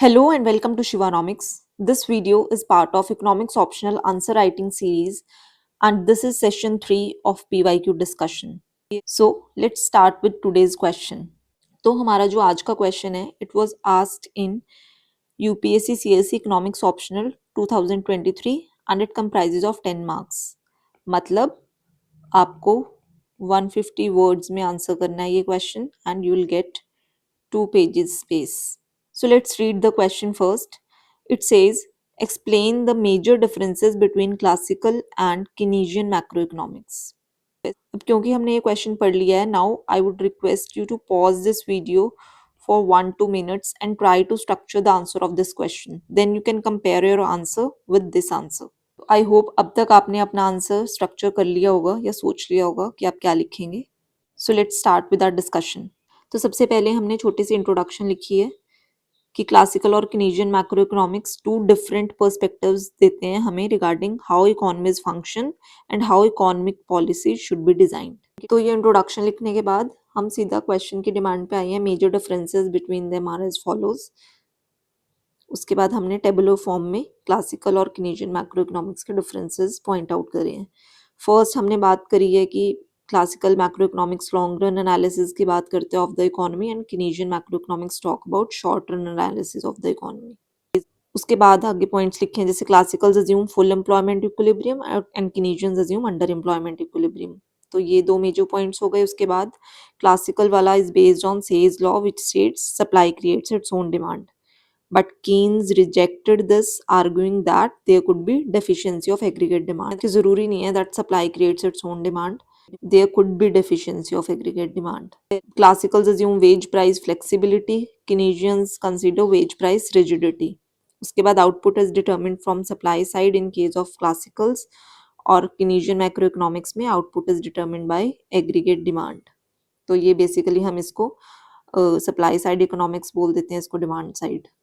Hello and welcome to Shivanomics. This video is part of Economics Optional Answer Writing series and this is session 3 of PYQ discussion. So let's start with today's question. तो हमारा जो आज का question है it was asked in UPSC CSE Economics Optional 2023 and it comprises of 10 marks. मतलब आपको 150 words में answer करना है ये question and you will get 2 pages space. So let's read the question first. It says, explain the major differences between classical and Keynesian macroeconomics. अब क्योंकि हमने ये क्वेश्चन पढ़ लिया है, now I would request you to pause this video for 1-2 minutes and try to structure the answer of this question. Then you can compare your answer with this answer. I hope अब तक आपने अपना answer structure कर लिया होगा या सोच लिया होगा कि आप क्या लिखेंगे. So let's start with our discussion. तो सबसे पहले हमने छोटी सी इंट्रोडक्शन लिखी है कि क्लासिकल और Keynesian macro economics 2 different perspectives देते हैं हमें regarding how economies function and how economic policy should be designed. तो ये इंट्रोडक्शन लिखने के बाद हम सीधा क्वेश्चन की डिमांड पे आए हैं. Major differences between them are as follows. उसके बाद हमने टेबुलर फॉर्म में क्लासिकल और केनेजियन मैक्रो इकोनॉमिक्स के डिफरेंसेस पॉइंट आउट करे हैं. फर्स्ट हमने बात करी है कि classical macro economics long run analysis की बात करते हैं of the economy and Keynesian macro economics talk about short run analysis of the economy. उसके बाद आगे पॉइंट्स लिखे हैं जैसे classical assume full employment equilibrium and Keynesians assume under employment equilibrium. तो ये दो मेजर पॉइंट्स हो गए. उसके बाद क्लासिकल वाला is based on says law which states supply creates its own demand. But Keynes rejected this, arguing that there could be deficiency of aggregate demand. कि जरूरी नहीं है that supply creates its own demand. There could be deficiency of aggregate demand. Classicals assume wage price flexibility. Keynesians consider wage price rigidity. उसके बाद output is determined from supply side in case of classicals और Keynesian macroeconomics में output is determined by aggregate demand. तो ये basically हम इसको supply side economics बोल देते हैं, इसको demand side.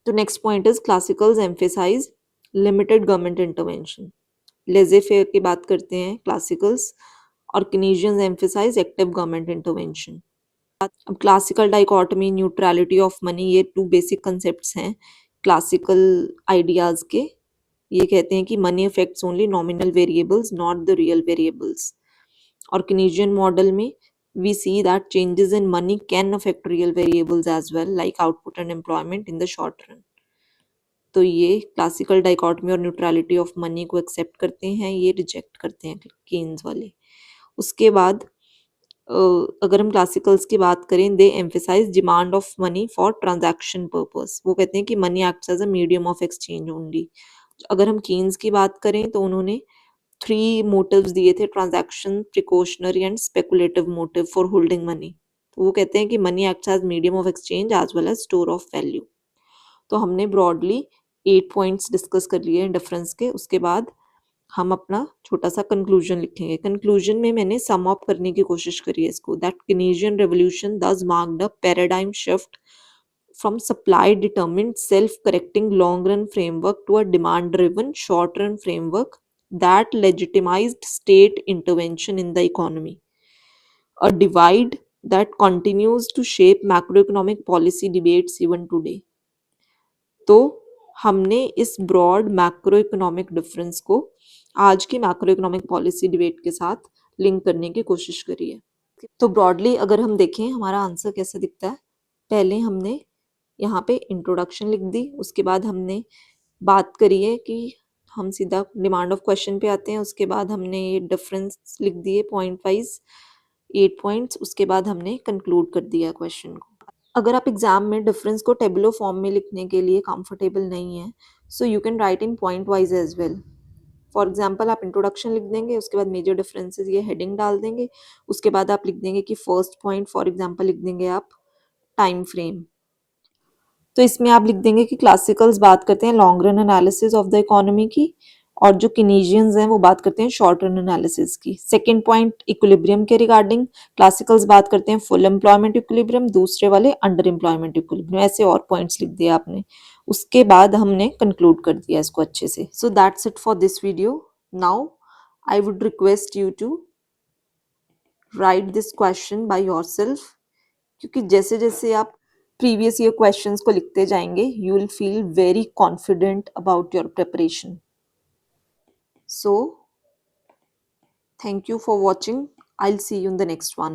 तो next point is classicals emphasize limited government intervention. Laissez faire की बात करते हैं क्लासिकल्स और Keynesians emphasize active government intervention. अब classical dichotomy neutrality of money, ये 2 बेसिक कंसेप्ट्स हैं क्लासिकल आइडियाज के. ये कहते हैं कि money affects only nominal variables not the real variables. और केनेजियन मॉडल में we see that changes in money can affect real variables as well like output and employment in the short run. तो ये classical dichotomy और neutrality of money को accept करते हैं, ये reject करते हैं कीन्स वाले. उसके बाद अगर हम क्लासिकल्स की बात करें they emphasize demand of money for transaction purpose. वो कहते हैं कि money acts as a medium of exchange only. अगर हम कीन्स की बात करें तो उन्होंने 3 मोटिव्स दिए थे, transaction, precautionary and speculative motive for holding money. तो वो कहते हैं कि money acts as medium of exchange as well as store of value. तो हमने ब्रॉडली 8 पॉइंट्स डिस्कस कर लिए हैं डिफरेंस के. उसके बाद हम अपना छोटा सा कंक्लूजन लिखेंगे. कंक्लूजन में मैंने सम अप करने की कोशिश करी है इसको. दैट केनेजियन रेवोल्यूशन दस marked a paradigm shift from supply determined self-correcting long-run framework to a demand-driven short-run framework that legitimized state intervention in the economy. A divide that continues to shape macroeconomic policy debates even today. तो हमने इस broad macro economic difference को आज की macro economic policy debate के साथ link करने की कोशिश करी है. तो ब्रॉडली अगर हम देखें हमारा आंसर कैसा दिखता है. पहले हमने यहाँ पे इंट्रोडक्शन लिख दी. उसके बाद हमने बात करी है कि हम सीधा डिमांड ऑफ क्वेश्चन पे आते हैं. उसके बाद हमने ये डिफरेंस लिख दिए पॉइंट वाइज 8 पॉइंट्स. उसके बाद हमने कंक्लूड कर दिया क्वेश्चन को. अगर आप एग्जाम में डिफरेंस को टेबुलर फॉर्म में लिखने के लिए कंफर्टेबल नहीं है so you can write in point wise as well. For example आप इंट्रोडक्शन लिख देंगे, उसके बाद मेजर डिफरेंसेस ये हेडिंग डाल देंगे. उसके बाद आप लिख देंगे कि फर्स्ट पॉइंट फॉर एग्जाम्पल लिख देंगे आप टाइम फ्रेम. तो इसमें आप लिख देंगे कि क्लासिकल्स बात करते हैं long run analysis of the economy की और जो केनेजियंस हैं वो बात करते हैं शॉर्ट रन एनालिसिस की. सेकंड पॉइंट इक्विलिब्रियम के रिगार्डिंग क्लासिकल्स बात करते हैं फुल एम्प्लॉयमेंट इक्विलिब्रियम, दूसरे वाले अंडर एम्प्लॉयमेंट इक्विलिब्रियम. ऐसे और पॉइंट्स लिख दिए आपने. उसके बाद हमने कंक्लूड कर दिया इसको अच्छे से. So that's it for this video. Now I would request you to write this question by yourself, क्योंकि जैसे जैसे आप प्रीवियस ईयर क्वेश्चंस को लिखते जाएंगे, you will feel very confident about your preparation. So, thank you for watching. I'll see you in the next one.